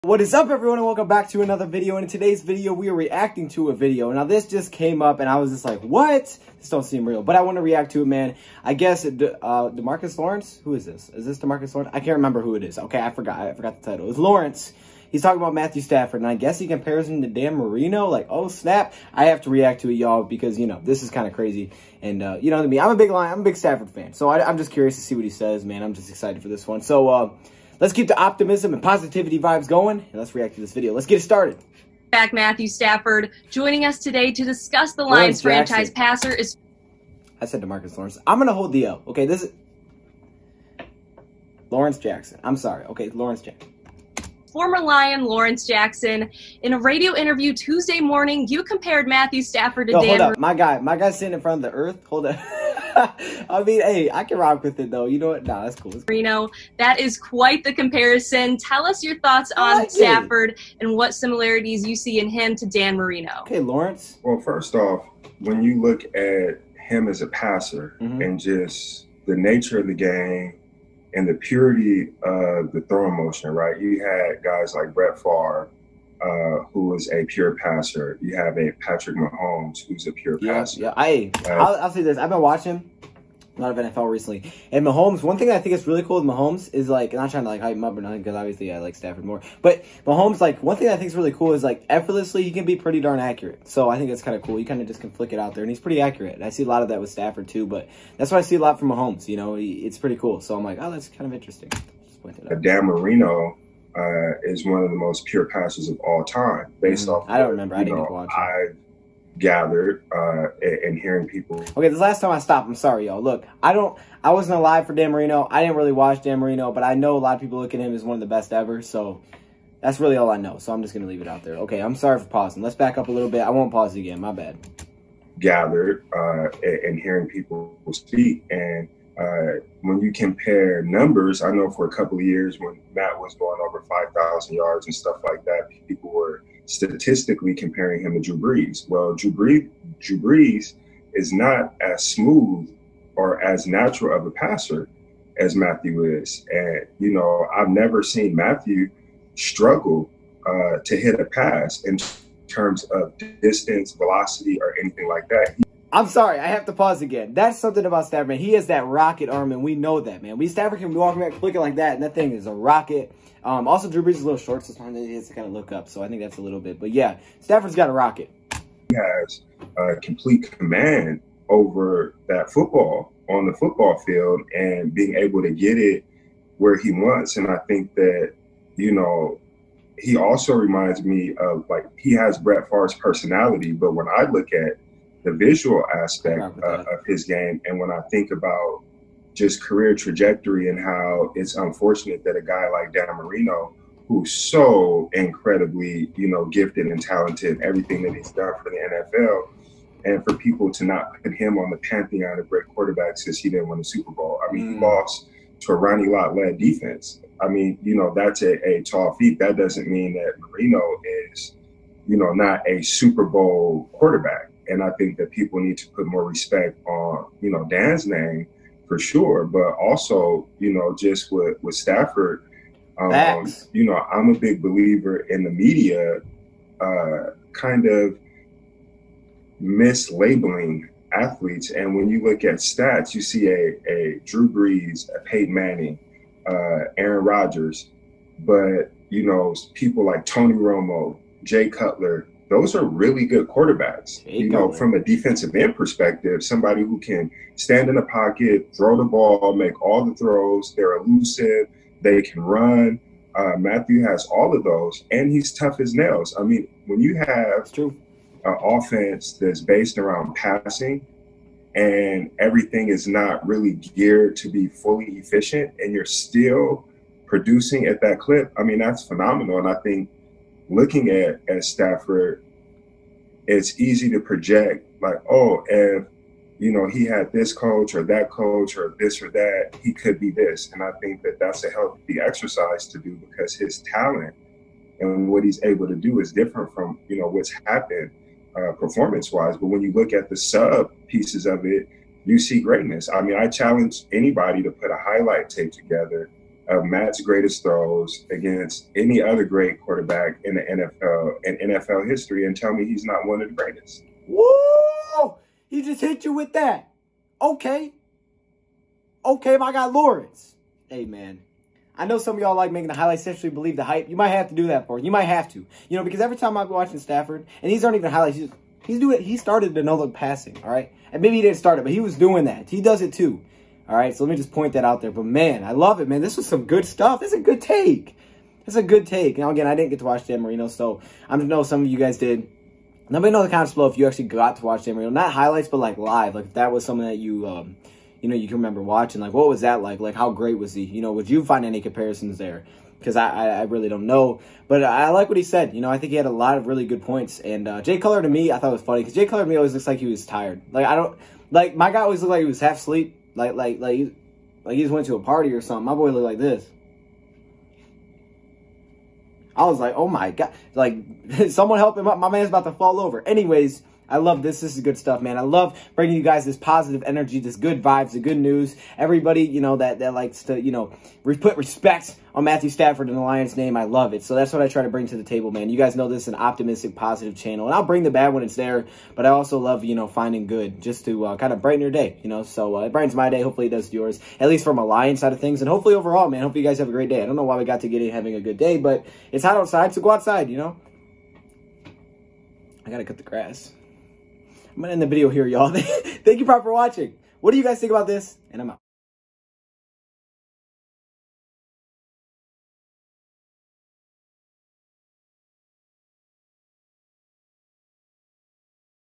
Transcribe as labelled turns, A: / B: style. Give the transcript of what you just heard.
A: What is up, everyone, and welcome back to another video. And in today's video, we are reacting to a video. Now, this just came up, and I was just like, what? This don't seem real, but I want to react to it, man. I guess, DeMarcus Lawrence? Who is this? Is this DeMarcus Lawrence? I can't remember who it is. Okay, I forgot the title. It's Lawrence. He's talking about Matthew Stafford, and I guess he compares him to Dan Marino. Like, oh, snap. I have to react to it, y'all, because, you know, this is kind of crazy. And, you know what I mean? I'm a big Stafford fan, so I'm just curious to see what he says, man. I'm just excited for this one. So, let's keep the optimism and positivity vibes going, and let's react to this video. Let's get it started.
B: Back Matthew Stafford joining us today to discuss the Lions franchise passer is...
A: I said DeMarcus Lawrence. I'm going to hold the L. Okay, this is... Lawrence Jackson. I'm sorry. Okay, Lawrence Jackson.
B: Former Lion Lawrence Jackson. In a radio interview Tuesday morning, you compared Matthew Stafford to Dan...
A: Hold up. My guy's sitting in front of the earth. Hold up. I mean, hey, I can rock with it, though. You know what? Nah, that's cool.
B: Marino, that is quite the comparison. Tell us your thoughts on Stafford and what similarities you see in him to Dan Marino.
A: Okay, Lawrence.
C: Well, first off, when you look at him as a passer and just the nature of the game and the purity of the throwing motion, right? You had guys like Brett Favre, who is a pure passer. You have a Patrick Mahomes, who's a pure passer.
A: Yeah, I'll say this. I've been watching a lot of NFL recently. And Mahomes, one thing I think is really cool with Mahomes is, like, not trying to, like, hype him up or nothing, because obviously I like Stafford more. But Mahomes, like, one thing I think is really cool is, like, effortlessly he can be pretty darn accurate. So I think that's kind of cool. You kind of just can flick it out there. And he's pretty accurate. And I see a lot of that with Stafford, too. But that's what I see a lot from Mahomes. You know, it's pretty cool. So I'm like, oh, that's kind of interesting. Just point it out.
C: Dan Marino is one of the most pure passers of all time, based off.
A: I don't remember. I didn't watch it.
C: I've gathered and hearing people.
A: Okay, this last time I stopped, I'm sorry, y'all. Look, I wasn't alive for Dan Marino. I didn't really watch Dan Marino, but I know a lot of people look at him as one of the best ever. So that's really all I know. So I'm just gonna leave it out there. Okay, I'm sorry for pausing. Let's back up a little bit. I won't pause again. My bad.
C: Gathered and hearing people speak, and when you compare numbers, I know for a couple of years when Matt was going over 5,000 yards and stuff like that, people were statistically comparing him to Drew Brees. Well, Drew Brees is not as smooth or as natural of a passer as Matthew is. And, you know, I've never seen Matthew struggle to hit a pass in terms of distance, velocity, or anything like that.
A: I'm sorry, I have to pause again. That's something about Stafford, man. He has that rocket arm, and we know that, man. Stafford can be walking back, flicking like that, and that thing is a rocket. Also, Drew Brees is a little short, so sometimes he has to kind of look up. So I think that's a little bit. But yeah, Stafford's got a rocket.
C: He has complete command over that football on the football field and being able to get it where he wants. And I think that, you know, he also reminds me of, like, he has Brett Favre's personality, but when I look at the visual aspect of his game, and when I think about just career trajectory and how it's unfortunate that a guy like Dan Marino, who's so incredibly, you know, gifted and talented, everything that he's done for the NFL, and for people to not put him on the pantheon of great quarterbacks since he didn't win the Super Bowl. I mean, he lost to a Ronnie Lott-led defense. I mean, you know, that's a tall feat. That doesn't mean that Marino is, you know, not a Super Bowl quarterback. And I think that people need to put more respect on, you know, Dan's name for sure, but also, you know, just with Stafford, you know, I'm a big believer in the media kind of mislabeling athletes. And when you look at stats, you see a Drew Brees, a Peyton Manning, Aaron Rodgers, but, you know, people like Tony Romo, Jay Cutler, those are really good quarterbacks. You know, from a defensive end perspective, somebody who can stand in the pocket, throw the ball, make all the throws. They're elusive. They can run. Matthew has all of those, and he's tough as nails. I mean, when you have an offense that's based around passing and everything is not really geared to be fully efficient, and you're still producing at that clip, I mean, that's phenomenal. And I think looking at Stafford, it's easy to project, like, oh, if, you know, he had this coach or that coach or this or that, he could be this. And I think that that's a healthy exercise to do, because his talent and what he's able to do is different from, you know, what's happened performance-wise. But when you look at the sub pieces of it, you see greatness. I mean, I challenge anybody to put a highlight tape together of Matt's greatest throws against any other great quarterback in the NFL and NFL history and tell me he's not one of the greatest.
A: Woo! He just hit you with that. Okay. Okay, my guy Lawrence. Hey, man. I know some of y'all like making the highlights essentially believe the hype. You might have to do that for it. You might have to. You know, because every time I'm watching Stafford, and these aren't even highlights, he started the no-look passing, all right? And maybe he didn't start it, but he was doing that. He does it too. All right, so let me just point that out there. But, man, I love it, man. This was some good stuff. This is a good take. It's a good take. Now, again, I didn't get to watch Dan Marino, so I know some of you guys did. Let me know in the comments below if you actually got to watch Dan Marino. Not highlights, but, like, live. Like, if that was something that you, you know, you can remember watching. Like, what was that like? Like, how great was he? You know, would you find any comparisons there? Because I really don't know. But I like what he said. You know, I think he had a lot of really good points. And Jay Cutler, to me, I thought was funny. Because Jay Cutler, to me, always looks like he was tired. Like, like, my guy always looked like he was half asleep. Like he just went to a party or something. My boy looked like this. I was like, oh my God. Like, someone help him up. My man's about to fall over. Anyways, I love this. This is good stuff, man. I love bringing you guys this positive energy, this good vibes, the good news. Everybody, you know, that likes to, you know, put respect on Matthew Stafford and the Lions' name. I love it. So that's what I try to bring to the table, man. You guys know this is an optimistic, positive channel. And I'll bring the bad when it's there. But I also love, you know, finding good just to kind of brighten your day, you know. So it brightens my day. Hopefully it does yours, at least from a Lions side of things. And hopefully overall, man, hope you guys have a great day. I don't know why we got to get in having a good day, but it's hot outside, so go outside, you know. I got to cut the grass. I'm going to end the video here, y'all. Thank you for watching. What do you guys think about this? And I'm out.